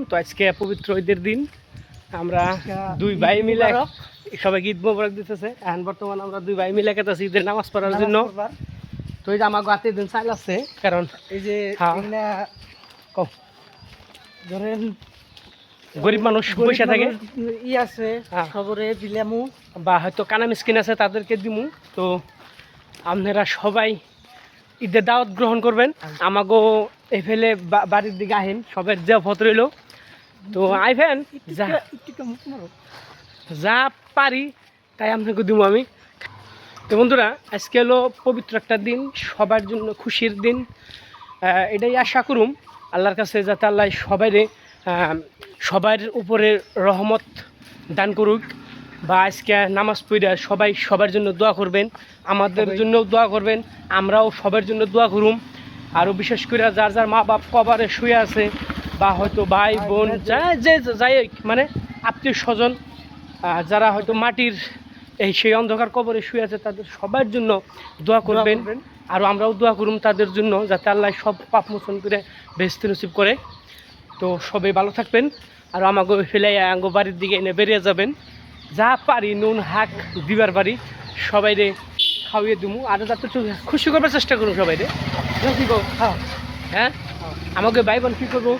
তো আজকে পবিত্র ঈদের দিন আমরা দুই ভাই মিলে সবাইকে ঈদ মোবারক দিতেছে। এখন বর্তমানে আমরা দুই ভাই মিলে গেতেছি ঈদের নামাজ পড়ার জন্য। তো এই যে আমার গাতে দিন চাইল আছে, কারণ এই যে ধরেন গরিব মানুষ পয়সা থাকে ই আছে খবরে দিলামু বা হয়তো কানা মিসকিন আছে তাদেরকে দিমু। তো আপনারা সবাই ঈদের দাওয়াত গ্রহণ করবেন। আমাকেও এফেলে বাড়ির দিকে আহেন, সবের যে পথ রইল। তো আইভেন যা পারি তাই আপনাকে দিব আমি। তো বন্ধুরা, আজকে হলো পবিত্র একটা দিন, সবার জন্য খুশির দিন। এটাই আশা করুম আল্লাহর কাছে যাতে আল্লাহ সবার উপরে রহমত দান করুক। বা আজকে নামাজ পড়ে সবাই সবার জন্য দোয়া করবেন, আমাদের জন্য দোয়া করবেন, আমরাও সবার জন্য দোয়া করুম। আরও বিশেষ করে যার যার মা বাপ কবরে শুয়ে আছে বা হয়তো ভাই বোন যাই মানে আত্মীয় স্বজন যারা হয়তো মাটির সেই অন্ধকার কবরে শুয়ে আছে, তাদের সবার জন্য দোয়া করবেন। আর আমরাও দোয়া করুম তাদের জন্য, যাতে আল্লাহ সব পাপ মোচন করে বেহেশত নসিব করে। তো সবাই ভালো থাকবেন। আর আমাকে ফেলে আঙ্গ বাড়ির দিকে এনে বেরিয়ে যাবেন। যা পারি নুন হাক দিবার পারি সবাই রে খাওয়িয়ে দিমু। আর যাতে খুশি করবার চেষ্টা করুন সবাই রে। কি কো হ্যাঁ আমাকে ভাই বোন কী করবো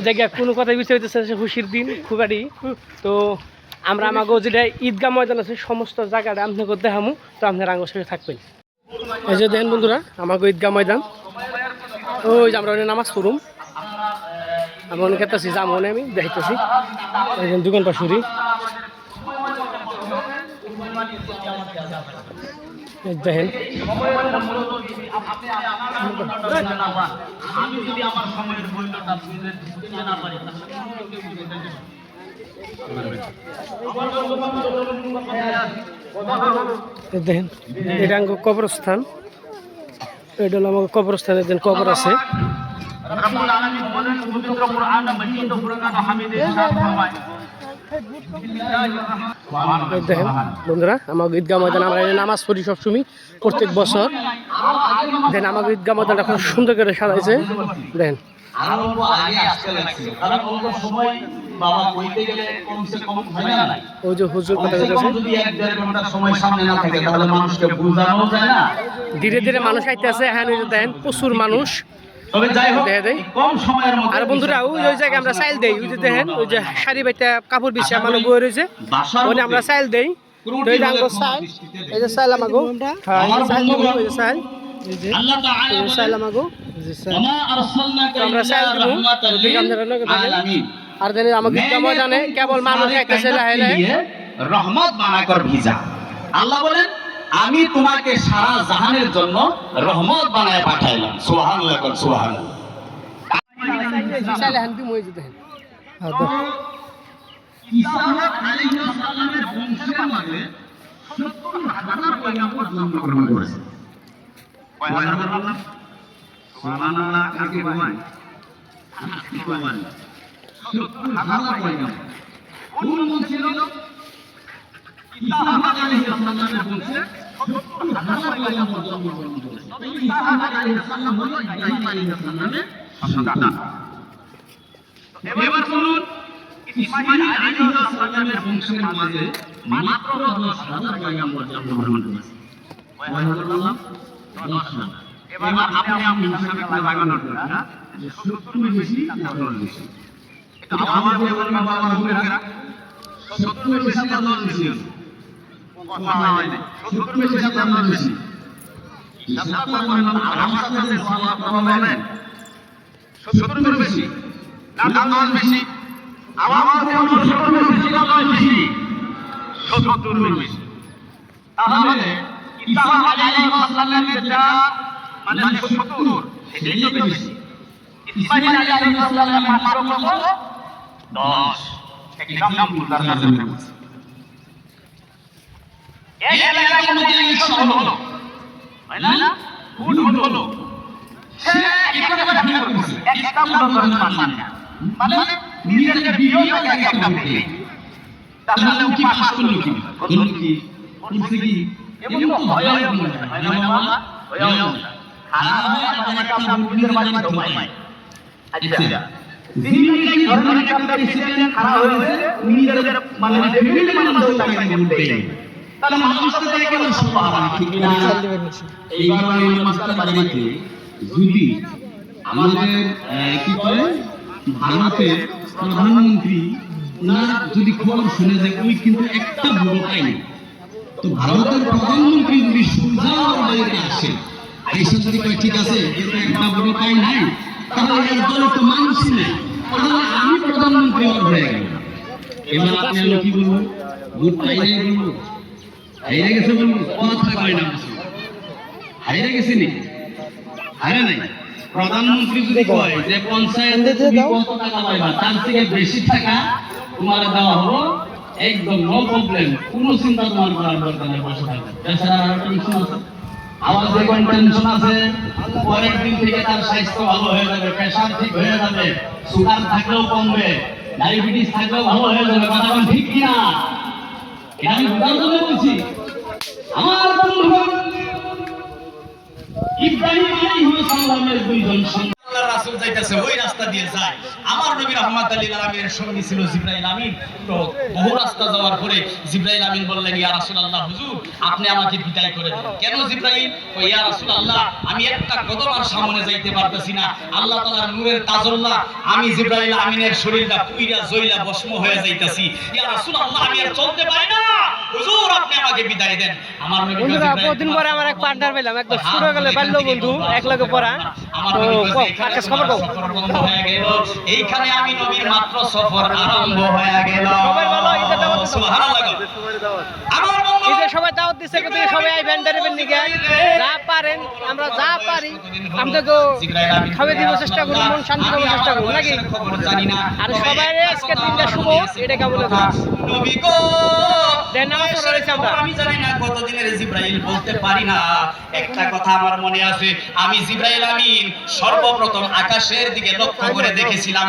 জায়গা কোনো কথাই বুঝতে পারতেছে। খুশির দিন খুবই। তো আমরা আমাকে যেটা ঈদগাহ ময়দান আছে সমস্ত জায়গাটা আপনাকে দেখামু। তো আপনারা আঙ্গর সাথে থাকবেন। এই যে দেখেন বন্ধুরা, আমাকে ঈদগাহ ময়দান, ওই যে আমরা নামাজ পড়ুম। আমি অনেক খেতেছি যাবো না, আমি দেখাইতেছি দোকান পাশুরি দেখেন। দেখেন এটা কবরস্থান, এটা হলো আমার কবরস্থানের যেন কবর আছে। দেখেন বন্ধুরা, আমার ঈদগাহ ময়দান আমরা নামাজ পড়ি সবসময় প্রত্যেক বছর। দেখেন আমার ঈদগাহ ময়দানটা খুব সুন্দর করে সাজাইছে। দেখেন ওই যে হুজুর কথা ধীরে ধীরে মানুষ আইতে আছে। হ্যাঁ দেখেন প্রচুর মানুষ। আর বন্ধুরা ওই জায়গায় আমরা চাইল দেই, ওই যে দেখেন ওই যে শাড়ি বাইটা কাপড় বিছিয়ে মানুষ বয়ে রয়েছে, ওই আমরা চাইল দেই। এই যে চাইল আমাকে আর দেন আমাকে জানে কেবল মানুষ আইতেছে রহমত বানা কর ভিজা। আল্লাহ বলেন আমি তোমাকে সারা জাহানের জন্য রহমত বানায় পাঠাইলাম। সুবহানাল্লাহ, সুবহানাল্লাহ। ইসহাক আলাইহিস সালামের বংশের মধ্যে ৭০,০০০ পয়গম্বর জন্মগ্রহণ করেছে। কয় হাজার বললাম? সুবহানাল্লাহ। কাকে বলেন? কি বলেন? ৭০,০০০ পয়গম্বর। কোন বংশ ছিল? ইসহাক আলাইহিস সালামের বংশে ৭০,০০০ পয়গম্বর জন্মগ্রহণ করেছে। ইসহাক আলাইহিস সালাম হলো ইব্রাহিম আলাইহিস সালামের সন্তান। এবার শুনুন, ইসমাঈল আলাইহিস সালামের বংশের মাঝে মাত্র ১০,০০০ পয়গম্বর জন্মগ্রহণ করেছে। কয় হাজার বললাম? ১০,০০০। এবার আপনি হিসাবে করে লাগানোর দরকার যে ৭০ বেশি না ১০ বেশি। এটা আমার জীবন বাবা হুজুরেরা ৭০ বেশি না ১০ বেশি কথা হয় না। ৭০ বেশি না ১০ বেশি হিসাব করবেন না। আমার কাছে সওয়াল করবেন ৭০ বেশি না ১০ বেশি। আমার জীবন ৭০ বেশি না ১০ বেশি? ৭০ বেশি। তাহলে ইসহাক আলাইহিস সালামের যা মানে ৭০ সেটাই তো বেশি। ইসমাঈল আলাইহিস সালামের মাত্র কত? ১০। একদম বুঝার কাছে বলছি। এই এলাকার মধ্যে ইলেকশন হলো, হয় না? ভোট হলো, সে একটা কথা করছে, একটা ভোট মানে না, মানে নিজেদের বিরোধী একটা ভোট। তাহলে কি পাস করলো কি? করলো কি? করছে কি? এমন তো হয় না বাবা, হয় না। খারাপ হয় আবার একটা নিজের বাড়িতে পায়। আচ্ছা যিনি ধরেন একটা প্রেসিডেন্ট খারাপ হয়েছে নিজের মানে ফ্যামিলি মানুষও তাকে বলতে তাহলে মানুষটা তাকে কেন সম্ভব হবে ঠিক না? এইবার ওই মাস্টার বাড়িতে যদি আমাদের কি করে ভারতের প্রধানমন্ত্রী ওনার যদি খবর শুনে যায় ওই কিন্তু একটা ভোট পায়নি, তো ভারতের প্রধানমন্ত্রী যদি সুজার বাড়িতে আসে এসে যদি কয় ঠিক আছে এটা একটা ভোট পাই নাই তাহলে এর দলে তো মানুষই নেই, তাহলে আমি প্রধানমন্ত্রী হয়ে গেল। এবার আপনি আমি কি বলবো? ভোট পাই নাই বলবো, হাইরে গেছে বলবো? কথা কয় না, হাইরে গেছে নি? হাইরে নাই। প্রধানমন্ত্রী যদি কয় যে পঞ্চায়েতে তুমি কত টাকা পাইবা তার থেকে বেশি টাকা তোমার দেওয়া হলো, একদম নো প্রবলেম, কোনো চিন্তা তোমার করার দরকার নেই, বসে থাকবে। এছাড়া আর টেনশন আছে, আবার যে কোন টেনশন আছে পরের দিন থেকে তার স্বাস্থ্য ভালো হয়ে যাবে, প্রেশার ঠিক হয়ে যাবে, সুগার থাকলেও কমবে, ডায়াবেটিস থাকলেও ভালো হয়ে যাবে। কথা বলেন ঠিক কিনা? এটা আমি বোঝার জন্য বলছি। আমার বন্ধুগণ, ইব্রাহিম আলাইহিস সালামের দুইজন সন্তান আল্লাহর রাসূল যাইতেছে ওই রাস্তা দিয়ে যায়। আমার নবী রাহমাতুল লিল আলামিনের সঙ্গী ছিল জিবরাইল আমিন। তো বহু রাস্তা যাওয়ার পরে জিবরাইল আমিন বললেন, ইয়া রাসূলুল্লাহ, হুজুর আপনি আমাকে বিদায় করে দেন। কেন জিবরাইল? ও ইয়া রাসূলুল্লাহ, আমি একটা কদম আর সামনে যাইতে পারতেছি না, আল্লাহ তাআলার নূরের তাজাল্লা, আমি জিবরাইল আমিনের শরীরটা পুইরা জইলা ভস্ম হয়ে যাইতাছি। ইয়া রাসূলুল্লাহ, আমি আর চলতে পারি না, হুজুর আপনি আমাকে বিদায় দেন। আমার নবী বহুদিন পরে আমার এক পার্টনার পেলাম, একদম ছোট গেলে বাল্য বন্ধু, এক লগে পড়া। আকাশ খবর দাও। বন্ধ হয়ে গেল এইখানে আমি নবীর মাত্র সফর আরম্ভ হয়ে গেল। সবাই ভালো, ঈদের দাওয়াত দিছে। সুবহানাল্লাহ। আমার বন্ধু ঈদে সবাই দাওয়াত দিছে, কিন্তু সবাই আইবেন দাঁড়াবেন নিকে, যা পারেন আমরা যা পারি আমরা তো খাওয়া দিব চেষ্টা করব, মন শান্তি করব চেষ্টা করব নাকি? খবর জানি না, আর সবাই আজকে দিনটা শুভ, এটা কেমন নবী গো দেন নামাজ পড়া হইছে আমরা। আমি জানি না কতদিনের জিবরাইল বলতে পারি না, একটা কথা আমার মনে আছে, আমি জিবরাইল আমিন সর্বপ্রথম আকাশের দিকে লক্ষ্য করে দেখেছিলাম।